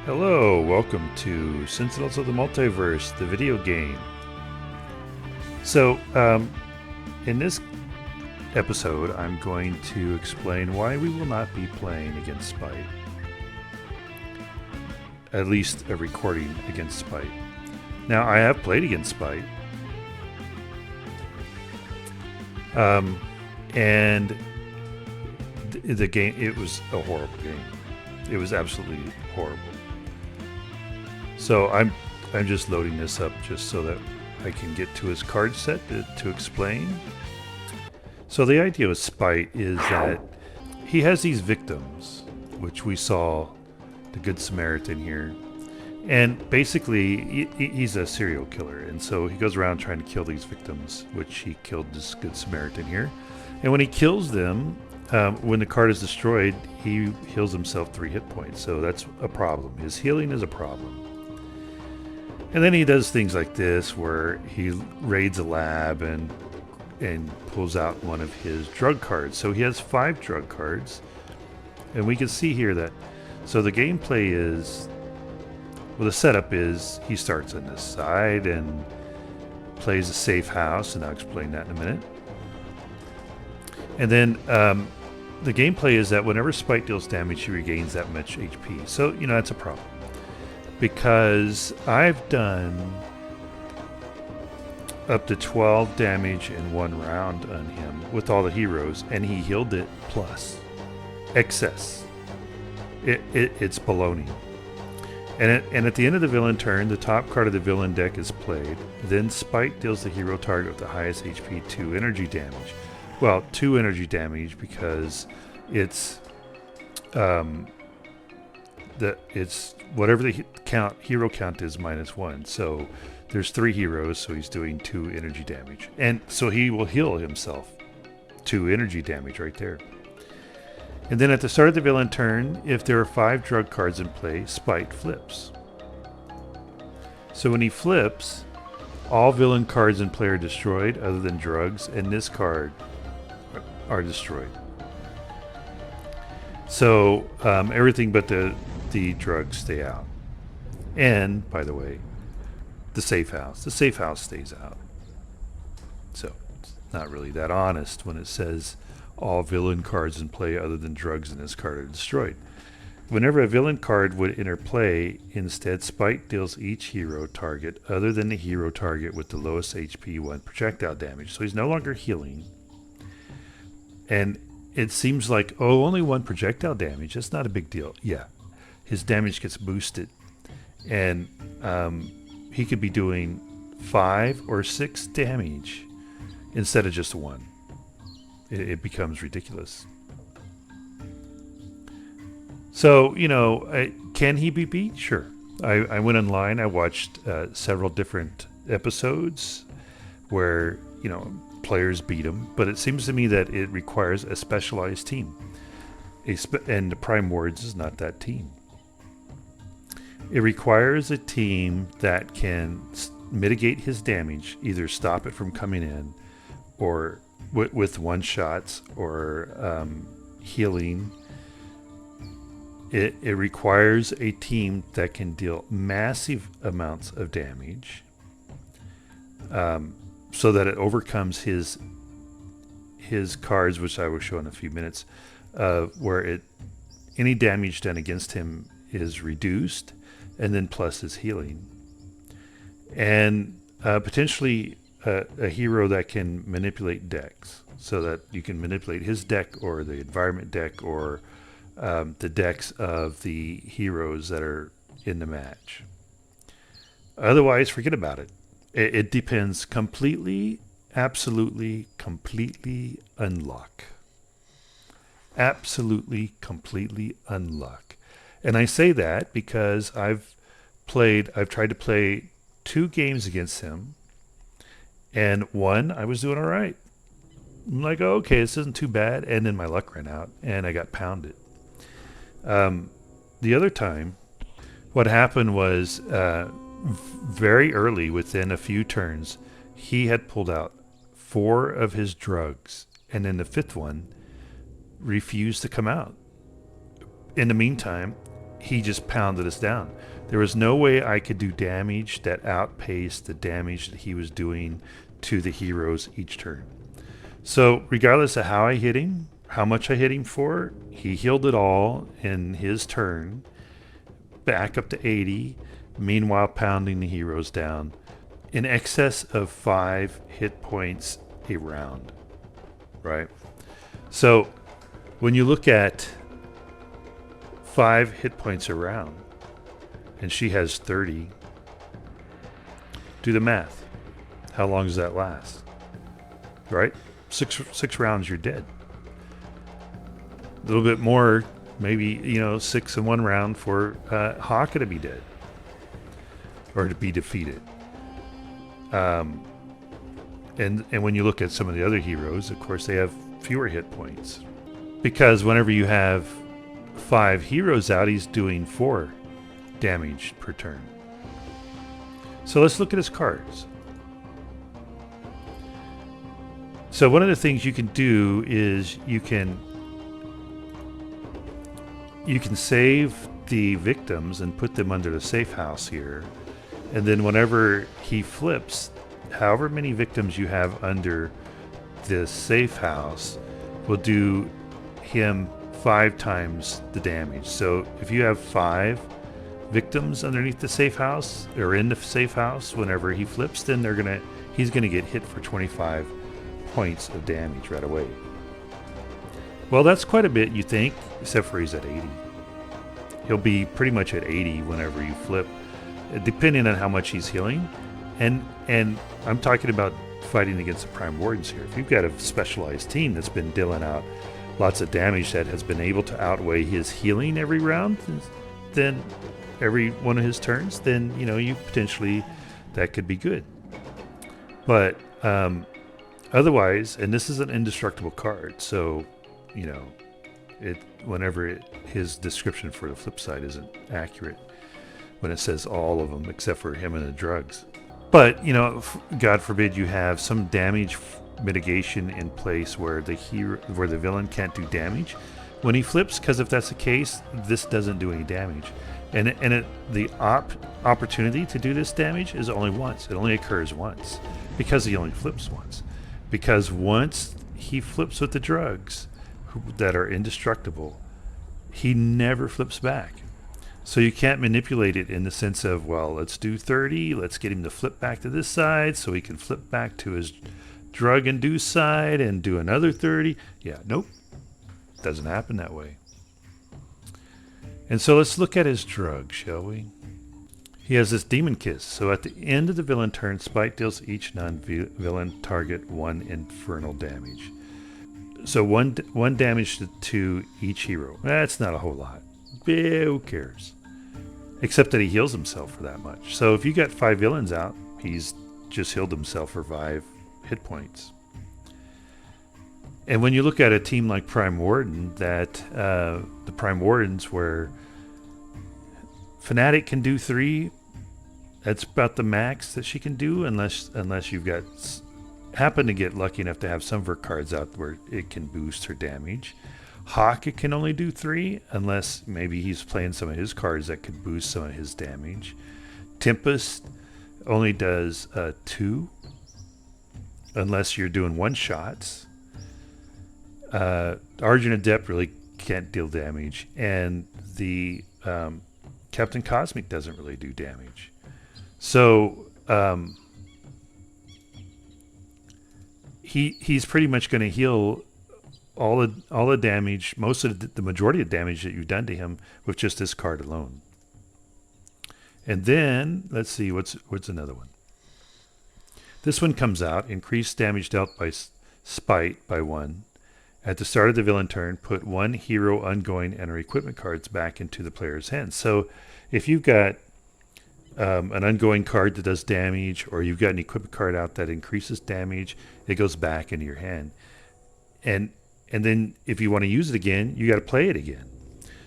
Hello, welcome to Sentinels of the Multiverse, the video game. So, in this episode, I'm going to explain why we will not be playing against Spite. At least a recording against Spite. Now, I have played against Spite. And the game, it was a horrible game. It was absolutely horrible. So I'm just loading this up just so that I can get to his card set to explain. So the idea with Spite is that he has these victims, which we saw the Good Samaritan here. And basically, he's a serial killer. And so he goes around trying to kill these victims, which he killed this Good Samaritan here. And when he kills them, when the card is destroyed, he heals himself 3 hit points. So that's a problem. His healing is a problem. And then he does things like this, where he raids a lab and pulls out one of his drug cards. So he has 5 drug cards. And we can see here that, so the gameplay is, well, the setup is he starts on this side and plays a safe house, and I'll explain that in a minute. And then the gameplay is that whenever Spite deals damage, he regains that much HP. So, that's a problem. Because I've done up to 12 damage in 1 round on him with all the heroes, and he healed it plus excess. It's baloney. And at the end of the villain turn, the top card of the villain deck is played. Then Spite deals the hero target with the highest HP 2 energy damage. Well, 2 energy damage because it's it's whatever the hero count is -1. So there's 3 heroes, so he's doing 2 energy damage, and so he will heal himself 2 energy damage right there. And then at the start of the villain turn, if there are 5 drug cards in play, Spite flips. So when he flips, all villain cards in play are destroyed other than drugs, and this card are destroyed. So everything but the drugs stay out. And, by the way, the safe house stays out. So it's not really that honest when it says all villain cards in play other than drugs in this card are destroyed. Whenever a villain card would enter play, instead Spite deals each hero target other than the hero target with the lowest HP 1 projectile damage. So he's no longer healing. And it seems like, only 1 projectile damage. That's not a big deal. Yeah, his damage gets boosted. And he could be doing 5 or 6 damage instead of just 1. It becomes ridiculous. So, can he be beat? Sure. I went online. I watched several different episodes where, players beat him. But it seems to me that it requires a specialized team. And the Prime Wards is not that team. It requires a team that can mitigate his damage, either stop it from coming in, or with one-shots, or healing. It requires a team that can deal massive amounts of damage, so that it overcomes his cards, which I will show in a few minutes, where any damage done against him is reduced, and then plus his healing, and potentially a hero that can manipulate decks, so that you can manipulate his deck or the environment deck or the decks of the heroes that are in the match. Otherwise, forget about it. It depends completely, absolutely, completely on luck. Absolutely, completely on luck. And I say that because I've tried to play 2 games against him, and 1, I was doing all right. I'm like, okay, this isn't too bad. And then my luck ran out, and I got pounded. The other time, what happened was very early, within a few turns, he had pulled out 4 of his drugs, and then the 5th one refused to come out. In the meantime, he just pounded us down. There was no way I could do damage that outpaced the damage that he was doing to the heroes each turn. So regardless of how I hit him, how much I hit him for, he healed it all in his turn, back up to 80, meanwhile pounding the heroes down in excess of 5 hit points a round, right? So when you look at 5 hit points a round, and she has 30, do the math. How long does that last? Right? Six rounds, you're dead. A little bit more, maybe, 6 in 1 round for Haka to be dead. Or to be defeated. And when you look at some of the other heroes, of course, they have fewer hit points. Because whenever you have 5 heroes out, he's doing 4 damage per turn. So let's look at his cards. So one of the things you can do is you can save the victims and put them under the safe house here. And then whenever he flips, however many victims you have under this safe house will do him 5 times the damage. So if you have 5 victims underneath the safe house or in the safe house, whenever he flips, then he's gonna get hit for 25 points of damage right away. Well, that's quite a bit, you think, except for he's at 80. He'll be pretty much at 80 whenever you flip, depending on how much he's healing. And I'm talking about fighting against the Prime Wardens here. If you've got a specialized team that's been dealing out lots of damage that has been able to outweigh his healing every round, then every one of his turns, then you potentially, that could be good. But otherwise, and this is an indestructible card, so his description for the flip side isn't accurate when it says all of them except for him and the drugs. But God forbid you have some damage mitigation in place where the villain can't do damage when he flips, because if that's the case, this doesn't do any damage. And the opportunity to do this damage is only once. It only occurs once because he only flips once. Because once he flips with the drugs that are indestructible, he never flips back. So you can't manipulate it in the sense of, well, let's do 30, let's get him to flip back to this side so he can flip back to his drug-induced side and do another 30. Yeah, nope. Doesn't happen that way. And so let's look at his drug, shall we? He has this Demon Kiss. So at the end of the villain turn, Spite deals each non-villain target 1 infernal damage. So one damage to each hero. That's not a whole lot. Who cares? Except that he heals himself for that much. So if you got 5 villains out, he's just healed himself for 5 hit points. And when you look at a team like Prime Warden, that the Prime Wardens where Fnatic can do 3, that's about the max that she can do, unless you've happen to get lucky enough to have some of her cards out where it can boost her damage. Hawk, it can only do 3, unless maybe he's playing some of his cards that could boost some of his damage. Tempest only does 2, unless you're doing one-shots. Argent Adept really can't deal damage, and the Captain Cosmic doesn't really do damage. So he's pretty much going to heal all the damage, most of the majority of damage that you've done to him with just this card alone. And then let's see what's another one. This one comes out: increased damage dealt by Spite by 1. At the start of the villain turn, put 1 hero, ongoing, and or equipment cards back into the player's hands. So if you've got an ongoing card that does damage, or you've got an equipment card out that increases damage, it goes back into your hand. And then if you want to use it again, you got to play it again.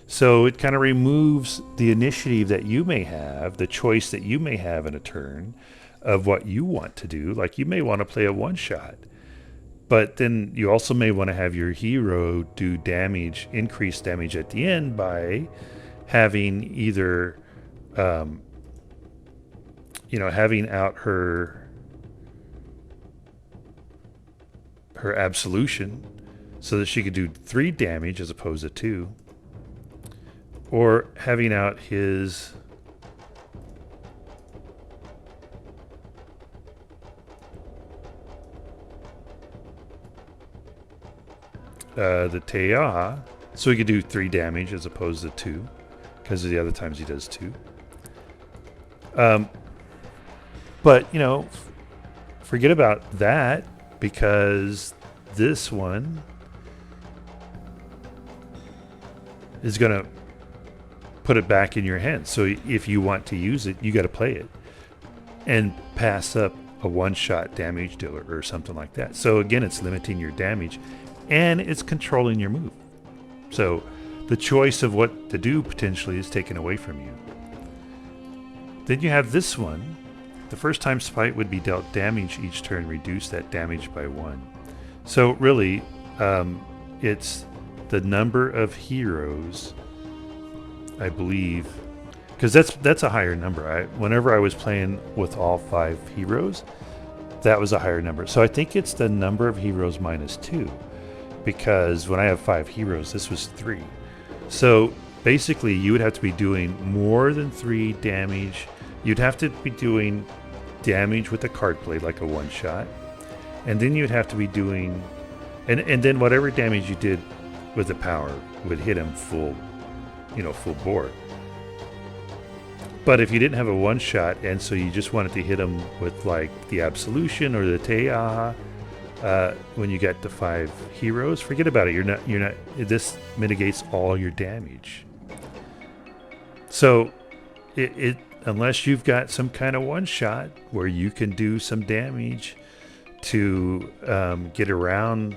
So it kind of removes the initiative that you may have, the choice that you may have in a turn of what you want to do. Like you may want to play a one-shot, but then you also may want to have your hero do damage, increased damage at the end by having either, having out her absolution so that she could do 3 damage as opposed to 2, or having out his the Teaha, so he could do 3 damage as opposed to 2, because of the other times he does 2. But, forget about that, because this one is going to put it back in your hand. So if you want to use it, you got to play it and pass up a one-shot damage dealer or something like that. So again, it's limiting your damage and it's controlling your move. So the choice of what to do potentially is taken away from you. Then you have this one. The first time Spite would be dealt damage each turn, reduce that damage by 1. So really, it's the number of heroes, I believe, because that's a higher number. Whenever I was playing with all 5 heroes, that was a higher number. So I think it's the number of heroes minus 2, because when I have 5 heroes, this was 3. So basically, you would have to be doing more than 3 damage. You'd have to be doing damage with a card play, like a one-shot. And then you'd have to be doing... And then whatever damage you did with the power would hit him full bore. But if you didn't have a one-shot, and so you just wanted to hit him with, like, the Absolution or the Teaha, when you get to 5 heroes, forget about it. You're not. This mitigates all your damage. So, it unless you've got some kind of one shot where you can do some damage to get around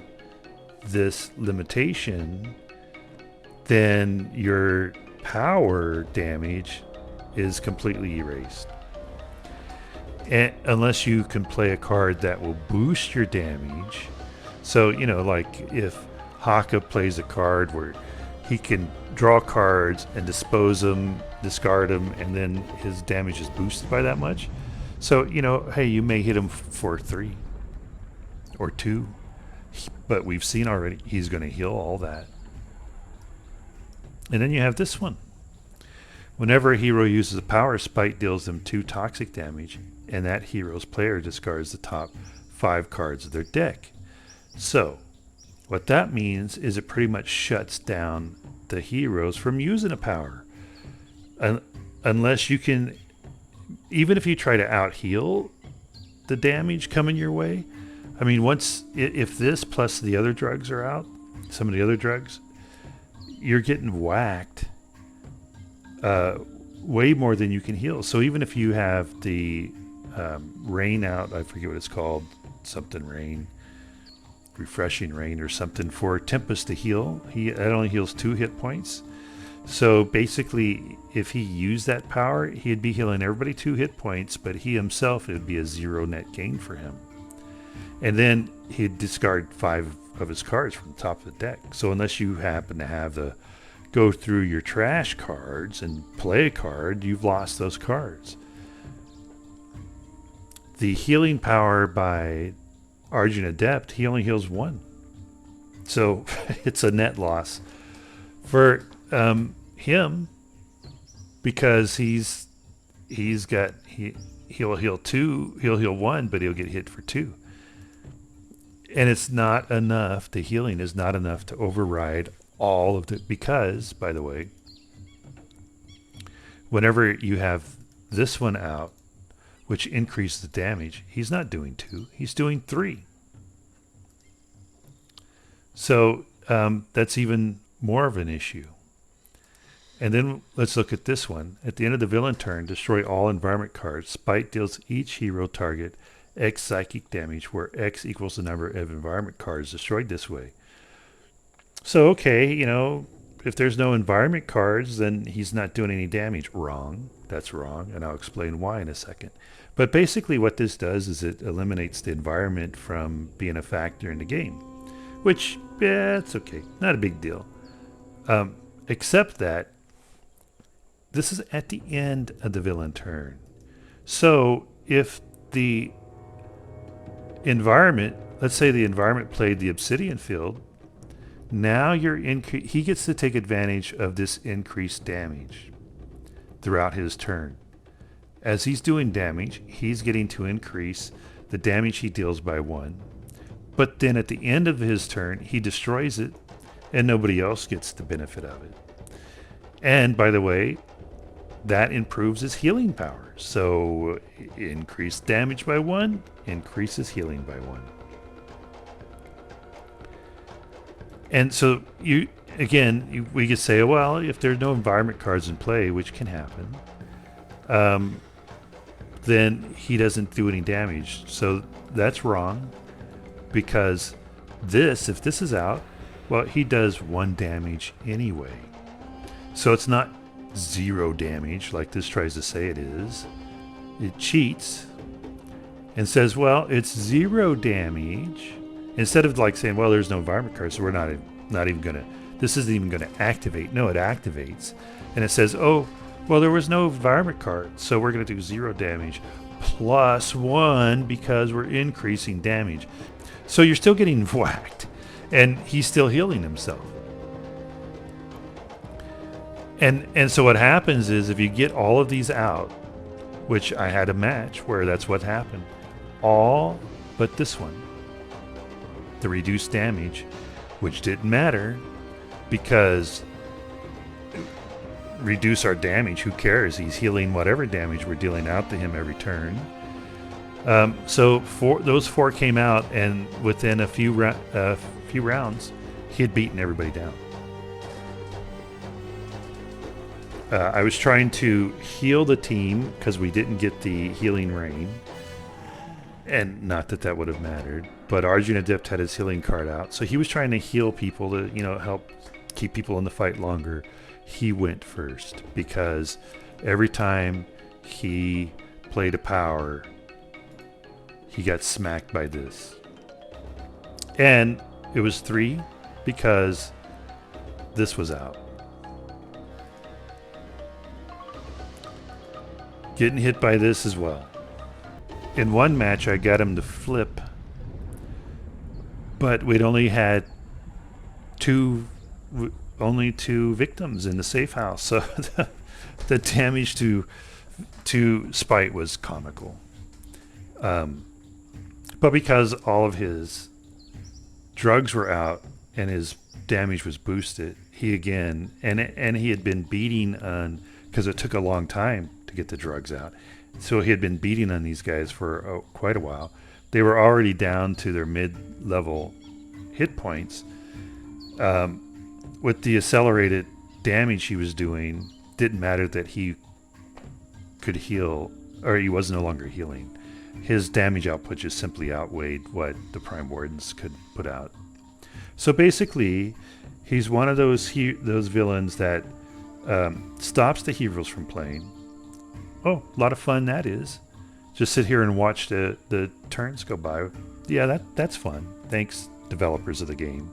this limitation, then your power damage is completely erased. And unless you can play a card that will boost your damage. So, like if Haka plays a card where he can draw cards and dispose them, discard them, and then his damage is boosted by that much. So, hey, you may hit him for 3 or 2, but we've seen already he's going to heal all that. And then you have this one. Whenever a hero uses a power, Spite deals them 2 toxic damage, and that hero's player discards the top 5 cards of their deck. So, what that means is it pretty much shuts down the heroes from using a power. Unless you can, even if you try to out-heal the damage coming your way, I mean, if this plus the other drugs are out, some of the other drugs, you're getting whacked way more than you can heal. So even if you have the rain out, I forget what it's called, something rain, refreshing rain or something, for Tempest to heal, it only heals 2 hit points. So basically, if he used that power, he'd be healing everybody 2 hit points, but he himself, it would be a 0 net gain for him. And then he'd discard 5 of his cards from the top of the deck. So unless you happen to have the go through your trash cards and play a card, you've lost those cards. The healing power by Argent Adept, he only heals 1. So it's a net loss for him, because he'll heal 2, he'll heal 1, but he'll get hit for 2. And it's not enough, the healing is not enough to override all of the, because, by the way, whenever you have this one out, which increases the damage, he's not doing 2, he's doing 3. So that's even more of an issue. And then let's look at this one. At the end of the villain turn, destroy all environment cards. Spite deals each hero target X psychic damage, where X equals the number of environment cards destroyed this way. So, okay, if there's no environment cards, then he's not doing any damage. Wrong. That's wrong, and I'll explain why in a second. But basically what this does is it eliminates the environment from being a factor in the game, which, it's okay. Not a big deal. Except that this is at the end of the villain turn. So if the environment, let's say the environment played the obsidian field, now he gets to take advantage of this increased damage throughout his turn. As he's doing damage, he's getting to increase the damage he deals by 1. But then at the end of his turn, he destroys it, and nobody else gets the benefit of it. And by the way, that improves his healing power. So increased damage by 1, increases healing by 1. And so we could say, well, if there's no environment cards in play, which can happen, then he doesn't do any damage. So that's wrong, because if this is out, well, he does 1 damage anyway. So it's not 0 damage like this tries to say it is. It cheats and says, well, it's 0 damage. Instead of like saying, well, there's no environment card, so we're not even gonna, this isn't even gonna activate. No, it activates. And it says, oh, well, there was no environment card, so we're gonna do 0 damage plus 1 because we're increasing damage. So you're still getting whacked, and he's still healing himself. And so what happens is, if you get all of these out, which I had a match where that's what happened, all but this one, the reduced damage, which didn't matter because reduce our damage, who cares? He's healing whatever damage we're dealing out to him every turn. So those 4 came out, and within a few rounds, he had beaten everybody down. I was trying to heal the team because we didn't get the healing rain, and not that would have mattered. But Arjun Adept had his healing card out, so he was trying to heal people to, help keep people in the fight longer. He went first because every time he played a power, he got smacked by this. And it was 3 because this was out. Getting hit by this as well. In one match, I got him to flip, but we'd only had two victims in the safe house, so the damage to Spite was comical. But because all of his drugs were out and his damage was boosted, he had been beating on, because it took a long time to get the drugs out. So he had been beating on these guys for quite a while. They were already down to their mid-level hit points. With the accelerated damage he was doing, didn't matter that he could heal, or he was no longer healing. His damage output just simply outweighed what the Prime Wardens could put out. So basically, he's one of those villains that stops the heroes from playing. Oh, a lot of fun that is. Just sit here and watch the turns go by. Yeah, that's fun. Thanks, developers of the game.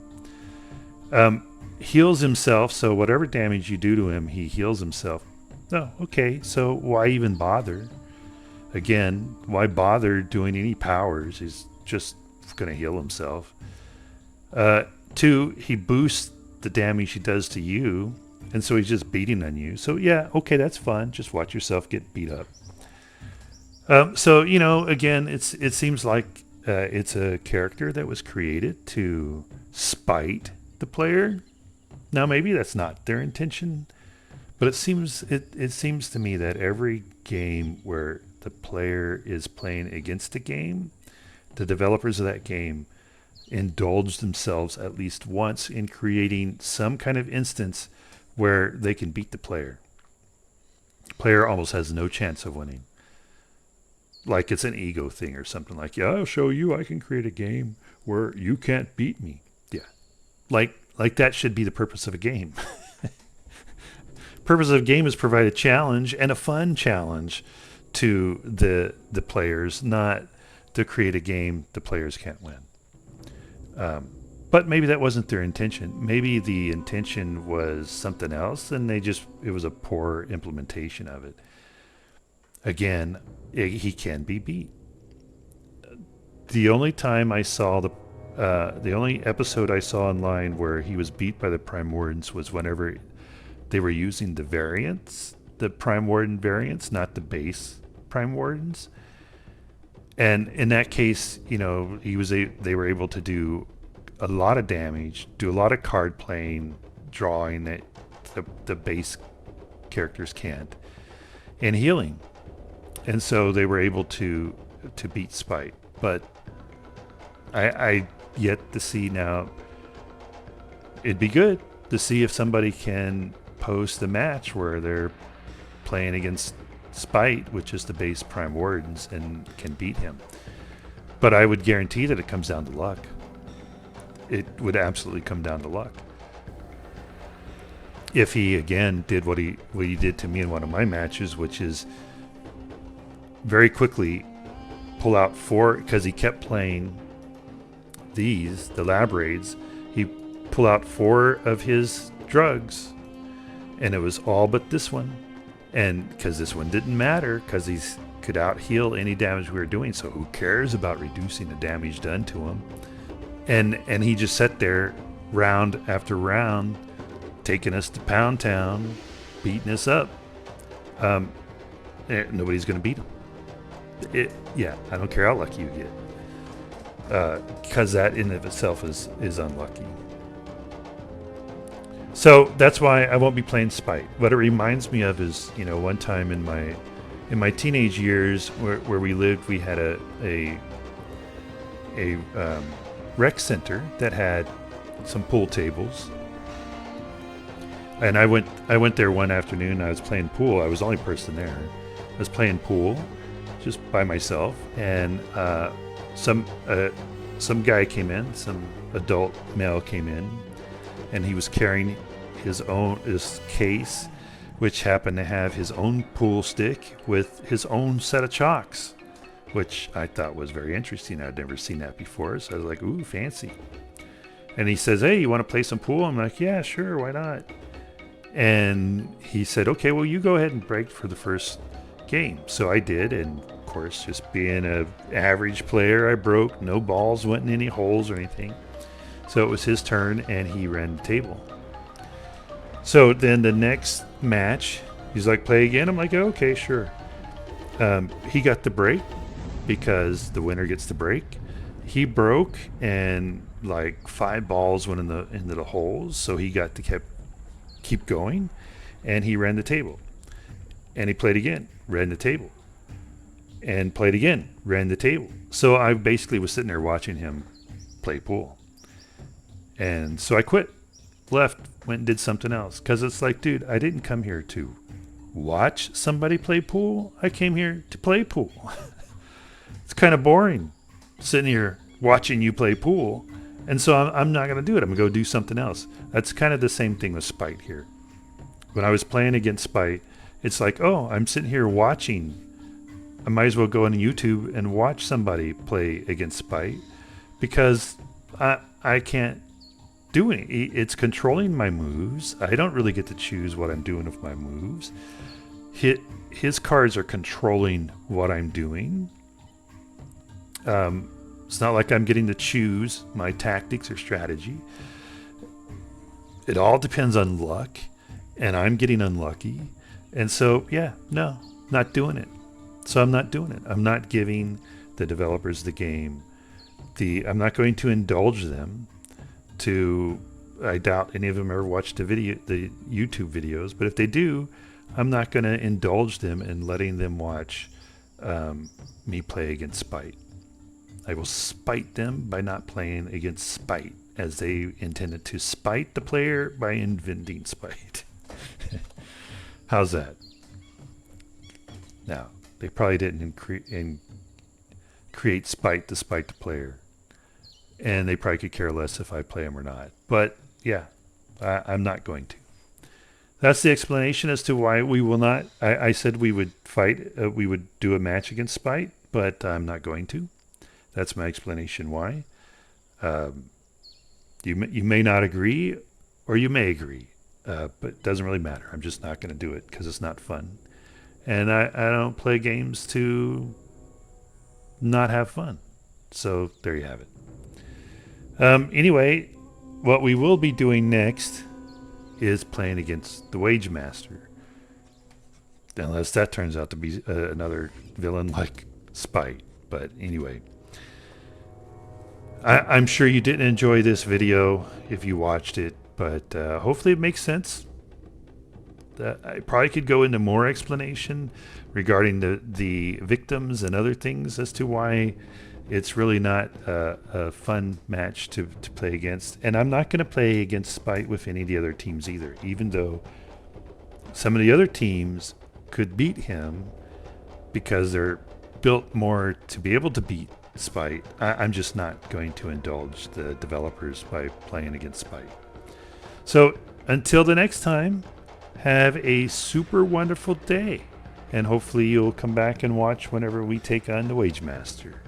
Heals himself, so whatever damage you do to him, he heals himself. Oh, okay, so why even bother? Again, why bother doing any powers? He's just going to heal himself. 2, he boosts the damage he does to you, and so he's just beating on you. So yeah, okay, that's fun. Just watch yourself get beat up. So, again, it seems like it's a character that was created to spite the player. Now, maybe that's not their intention, but it seems to me that every game where the player is playing against a game, the developers of that game indulge themselves at least once in creating some kind of instance where they can beat the player. Player almost has no chance of winning. Like it's an ego thing or something, like, yeah, I'll show you I can create a game where you can't beat me. Yeah. Like that should be the purpose of a game. Purpose of a game is provide a challenge, and a fun challenge to the players, not to create a game the players can't win. But maybe that wasn't their intention. Maybe the intention was something else, and it was a poor implementation of it. Again, he can be beat. The only time I saw the only episode I saw online where he was beat by the Prime Wardens was whenever they were using the variants, the Prime Warden variants, not the base Prime Wardens. And in that case, they were able to do a lot of damage, do a lot of card playing, drawing that the base characters can't, and healing. And so they were able to beat Spite. But I yet to see now. It'd be good to see if somebody can post a match where they're playing against Spite, which is the base Prime Wardens, and can beat him. But I would guarantee that it comes down to luck. It would absolutely come down to luck. If he again did what he did to me in one of my matches, which is very quickly pull out 4, because he kept playing the lab raids, he pull out 4 of his drugs, and it was all but this one. And because this one didn't matter, because he could out heal any damage we were doing, so who cares about reducing the damage done to him? And he just sat there round after round, taking us to Pound Town, beating us up. Nobody's going to beat him. I don't care how lucky you get, because that in of itself is unlucky. So that's why I won't be playing Spite. What it reminds me of is, one time in my teenage years where we lived, we had a rec center that had some pool tables. And I went there one afternoon. I was playing pool. I was the only person there. I was playing pool just by myself, and some guy came in, some adult male came in, and he was carrying his case, which happened to have his own pool stick with his own set of chalks, which I thought was very interesting. I'd never seen that before, so I was like, ooh, fancy. And he says, hey, you want to play some pool? I'm like, yeah, sure, why not? And he said, okay, well, you go ahead and break for the first game. So I did, and of course, just being an average player, I broke. No balls went in any holes or anything. So it was his turn, and he ran the table. So then the next match, he's like, play again? I'm like, okay, sure. He got the break because the winner gets the break. He broke, and like 5 balls went into the holes, so he got to keep going, and he ran the table. And he played again, ran the table, and played again, ran the table. So I basically was sitting there watching him play pool. And so I quit, left, went and did something else. Because it's like, dude, I didn't come here to watch somebody play pool. I came here to play pool. It's kind of boring sitting here watching you play pool. And so I'm not going to do it. I'm going to go do something else. That's kind of the same thing with Spite here. When I was playing against Spite, it's like, oh, I'm sitting here watching. I might as well go on YouTube and watch somebody play against Spite, because I can't do any. It's controlling my moves. I don't really get to choose what I'm doing with my moves. His cards are controlling what I'm doing. It's not like I'm getting to choose my tactics or strategy. It all depends on luck, and I'm getting unlucky. And so, no, not doing it. So I'm not doing it. I'm not giving the developers the game. I'm not going to indulge them I doubt any of them ever watched the YouTube videos, but if they do, I'm not going to indulge them in letting them watch me play against Spite. I will spite them by not playing against Spite, as they intended to spite the player by inventing Spite. How's that? Now, they probably didn't create Spite to spite the player. And they probably could care less if I play them or not. But, yeah, I'm not going to. That's the explanation as to why we will not. I said we would fight, we would do a match against Spite, but I'm not going to. That's my explanation why. You may not agree, or you may agree, but it doesn't really matter. I'm just not going to do it because it's not fun. And I don't play games to not have fun. So there you have it. Anyway, what we will be doing next is playing against the Wage Master. Unless that turns out to be another villain like Spite. But anyway, I'm sure you didn't enjoy this video if you watched it, but hopefully it makes sense. I probably could go into more explanation regarding the victims and other things as to why it's really not a fun match to play against. And I'm not going to play against Spite with any of the other teams either, even though some of the other teams could beat him because they're built more to be able to beat Spite. I'm just not going to indulge the developers by playing against Spite. So until the next time, have a super wonderful day, and hopefully you'll come back and watch whenever we take on the Wage Master.